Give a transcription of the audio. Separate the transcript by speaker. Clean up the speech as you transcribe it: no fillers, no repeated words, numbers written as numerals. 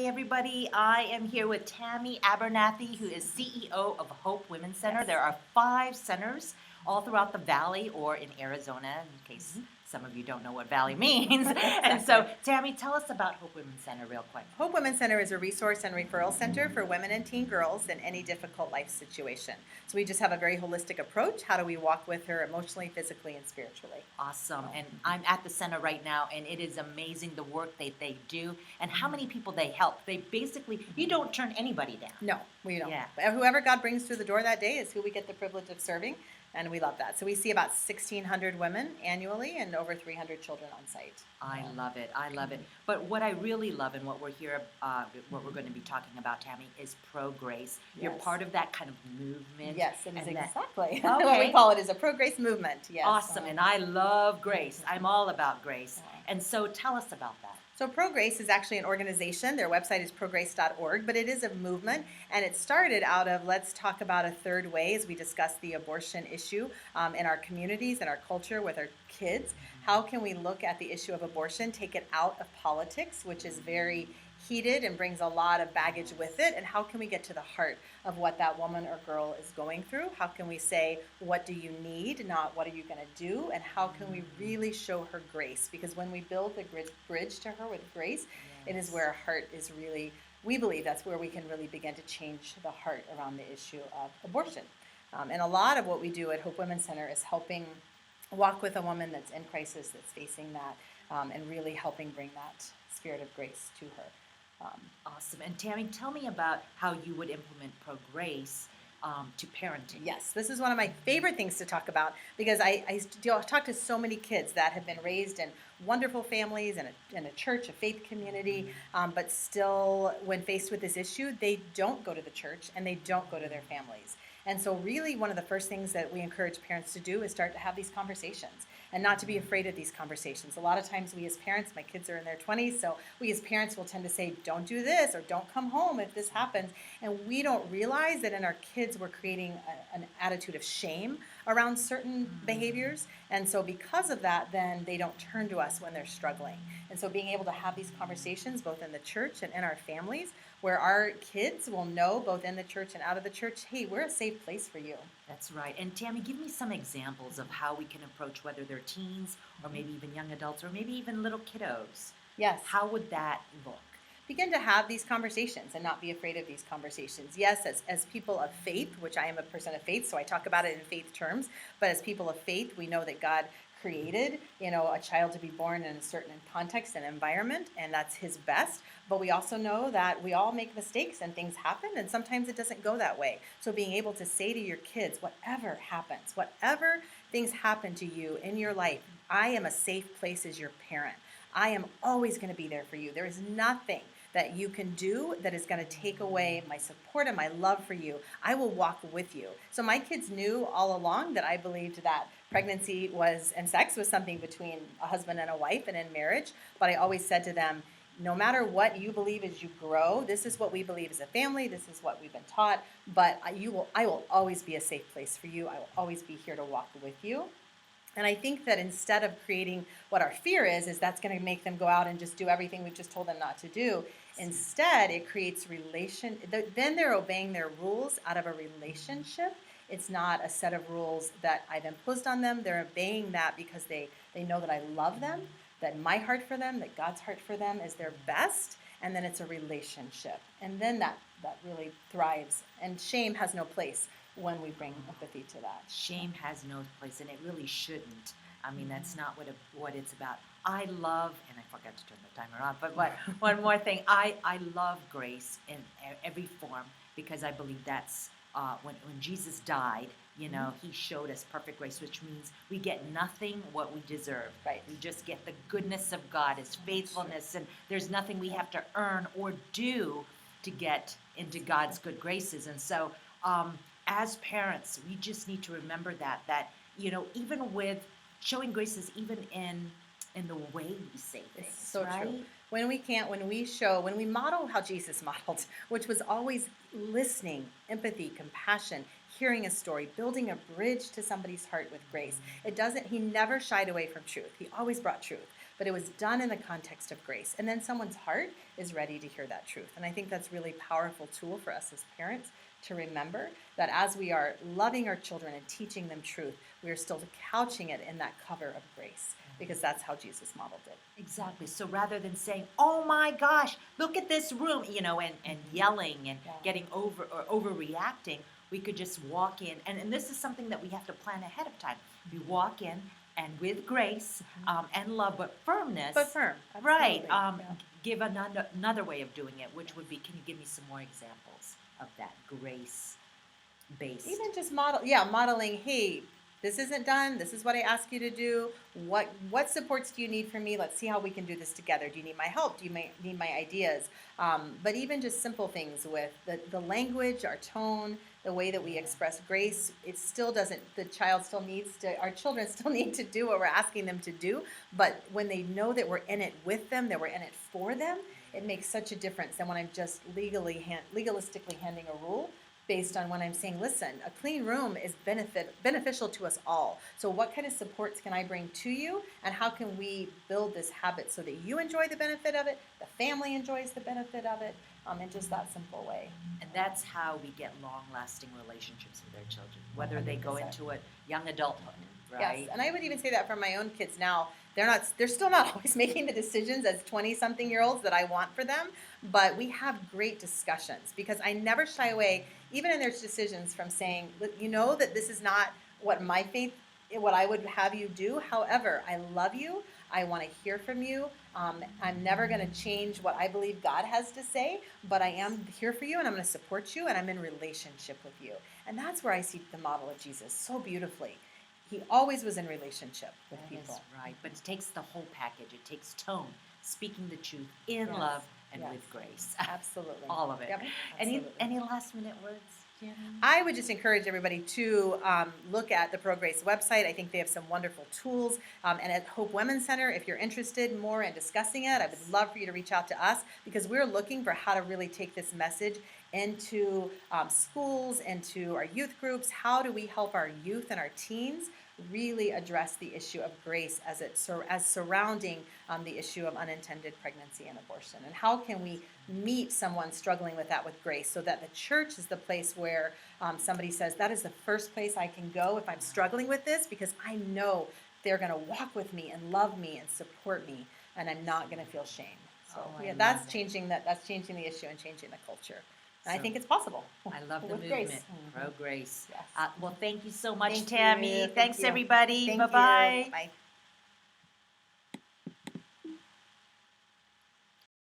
Speaker 1: Hey, everybody. I am here with Tammy Abernathy, who is CEO of Hope Women's Center.
Speaker 2: Yes.
Speaker 1: There are 5 centers all throughout the Valley or in Arizona, in case some of you don't know what Valley means. And so,
Speaker 2: Exactly.
Speaker 1: Tammy, tell us about Hope Women's Center real quick.
Speaker 2: Hope Women's Center is a resource and referral center for women and teen girls in any difficult life situation. So we just have a very holistic approach. How do we walk with her emotionally, physically, and spiritually?
Speaker 1: Awesome. And I'm at the center right now, and it is amazing the work that they do and how many people they help. They basically, you don't turn anybody down.
Speaker 2: No, we don't.
Speaker 1: Yeah.
Speaker 2: Whoever God brings through the door that day is who we get the privilege of serving, and we love that. So we see about 1,600 women annually and over 300 children on site.
Speaker 1: I love it. I love it. But what I really love and what we're here, what we're going to be talking about, Tammy, is Pro Grace. You're
Speaker 2: Yes.
Speaker 1: part of that kind of movement.
Speaker 2: Yes, it is
Speaker 1: and that-
Speaker 2: exactly what
Speaker 1: Okay.
Speaker 2: we call it is a pro-grace movement. Yes.
Speaker 1: Awesome. And I love grace. I'm all about grace.
Speaker 2: Yeah.
Speaker 1: And so tell us about that.
Speaker 2: So ProGrace is actually an organization. Their website is prograce.org, but it is a movement, and it started out of let's talk about a third way as we discuss the abortion issue in our communities and our culture with our kids. How can we look at the issue of abortion, take it out of politics, which is very heated and brings a lot of baggage with it, and how can we get to the heart of what that woman or girl is going through? How can we say, what do you need, not what are you going to do, and how can we really show her grace? Because when we build the bridge to her with grace, it is where our heart is really, we believe that's where we can really begin to change the heart around the issue of abortion. And a lot of what we do at Hope Women's Center is helping walk with a woman that's in crisis, that's facing that, and really helping bring that spirit of grace to her.
Speaker 1: Awesome. And Tammy, tell me about how you would implement Pro Grace to parenting.
Speaker 2: Yes, this is one of my favorite things to talk about because I talk to so many kids that have been raised in wonderful families and in a church, a faith community, but still, when faced with this issue, they don't go to the church and they don't go to their families. And so really one of the first things that we encourage parents to do is start to have these conversations and not to be afraid of these conversations. A lot of times we as parents, my kids are in their 20s, so we as parents will tend to say, don't do this or don't come home if this happens. And we don't realize that in our kids we're creating an attitude of shame around certain behaviors. And so because of that, then they don't turn to us when they're struggling. And so being able to have these conversations both in the church and in our families where our kids will know both in the church and out of the church, hey, we're a safe place for you.
Speaker 1: That's right. And Tammy, give me some examples of how we can approach whether they're teens or maybe even young adults or maybe even little kiddos.
Speaker 2: Yes.
Speaker 1: How would that look?
Speaker 2: Begin to have these conversations and not be afraid of these conversations. Yes, as people of faith, which I am a person of faith, so I talk about it in faith terms, but as people of faith, we know that God created, a child to be born in a certain context and environment, and that's his best. But we also know that we all make mistakes and things happen, and sometimes it doesn't go that way. So being able to say to your kids, whatever happens, whatever things happen to you in your life, I am a safe place as your parent. I am always going to be there for you. There is nothing that you can do that is going to take away my support and my love for you. I will walk with you. So my kids knew all along that I believed that pregnancy and sex was something between a husband and a wife and in marriage. But I always said to them, no matter what you believe as you grow, this is what we believe as a family. This is what we've been taught. But I will always be a safe place for you. I will always be here to walk with you. And I think that instead of creating what our fear is that's going to make them go out and just do everything we've just told them not to do. Instead, it creates then they're obeying their rules out of a relationship. It's not a set of rules that I've imposed on them. They're obeying that because they know that I love them, that my heart for them, that God's heart for them is their best, and then it's a relationship. And then that really thrives. And shame has no place when we bring empathy to that.
Speaker 1: Shame has no place, and it really shouldn't. I mean, that's not what it's about. I love, and I forgot to turn the timer on, but one more thing. I love grace in every form because I believe that's when Jesus died, he showed us perfect grace, which means we get nothing what we deserve.
Speaker 2: Right.
Speaker 1: We just get the goodness of God, his faithfulness, and there's nothing we have to earn or do to get into God's good graces. And so as parents, we just need to remember that even with showing grace is even in the way we say things.
Speaker 2: It's so
Speaker 1: right?
Speaker 2: true. When we model how Jesus modeled, which was always listening, empathy, compassion, hearing a story, building a bridge to somebody's heart with grace. He never shied away from truth. He always brought truth. but it was done in the context of grace. And then someone's heart is ready to hear that truth. And I think that's really powerful tool for us as parents to remember that as we are loving our children and teaching them truth, we are still couching it in that cover of grace, because that's how Jesus modeled it.
Speaker 1: Exactly. So rather than saying, "Oh my gosh, look at this room," and yelling and
Speaker 2: Yeah.
Speaker 1: getting overreacting, we could just walk in. And this is something that we have to plan ahead of time. We walk in and with grace and love, but firmness.
Speaker 2: But firm.
Speaker 1: Right.
Speaker 2: Absolutely. Yeah.
Speaker 1: Give another way of doing it, which would be, can you give me some more examples of that grace based?
Speaker 2: Even just modeling, hey, this isn't done, this is what I ask you to do, what supports do you need from me, let's see how we can do this together, do you need my help, do you need my ideas, but even just simple things with the language, our tone, the way that we express grace, it still doesn't, our children still need to do what we're asking them to do, but when they know that we're in it with them, that we're in it for them, it makes such a difference than when I'm just legalistically handing a rule based on when I'm saying, listen, a clean room is beneficial to us all. So what kind of supports can I bring to you, and how can we build this habit so that you enjoy the benefit of it, the family enjoys the benefit of it, in just that simple way.
Speaker 1: And that's how we get long-lasting relationships with our children, whether they go
Speaker 2: 100%.
Speaker 1: into a young adulthood, right?
Speaker 2: Yes, and I would even say that for my own kids now. They're still not always making the decisions as 20-something-year-olds that I want for them, but we have great discussions because I never shy away, even in their decisions, from saying, you know that this is not what I would have you do. However, I love you. I want to hear from you. I'm never going to change what I believe God has to say, but I am here for you, and I'm going to support you, and I'm in relationship with you. And that's where I see the model of Jesus so beautifully. He always was in relationship with
Speaker 1: That
Speaker 2: people.
Speaker 1: is right, but it takes the whole package. It takes tone, speaking the truth in
Speaker 2: Yes,
Speaker 1: love and
Speaker 2: yes.
Speaker 1: with grace.
Speaker 2: Absolutely.
Speaker 1: All of it.
Speaker 2: Yep,
Speaker 1: Any
Speaker 2: absolutely.
Speaker 1: last minute words, Jan?
Speaker 2: I would just encourage everybody to look at the Pro Grace website. I think they have some wonderful tools. And at Hope Women's Center, if you're interested more in discussing it, I would love for you to reach out to us, because we're looking for how to really take this message into schools, into our youth groups. How do we help our youth and our teens really address the issue of grace as surrounding the issue of unintended pregnancy and abortion? And how can we meet someone struggling with that with grace, so that the church is the place where somebody says, that is the first place I can go if I'm struggling with this, because I know they're going to walk with me and love me and support me, and I'm not going to feel shame. So
Speaker 1: Oh, I
Speaker 2: yeah,
Speaker 1: love
Speaker 2: that's
Speaker 1: it.
Speaker 2: changing that's changing the issue and changing the culture. And I
Speaker 1: So-
Speaker 2: think it's possible.
Speaker 1: I love the
Speaker 2: With
Speaker 1: movement.
Speaker 2: grace.
Speaker 1: Pro Grace.
Speaker 2: Yes.
Speaker 1: Well, thank you so much,
Speaker 2: Thank
Speaker 1: Tammy.
Speaker 2: you. Thank
Speaker 1: Thanks,
Speaker 2: you.
Speaker 1: everybody.
Speaker 2: Thank
Speaker 1: Bye-bye.
Speaker 2: you. Bye.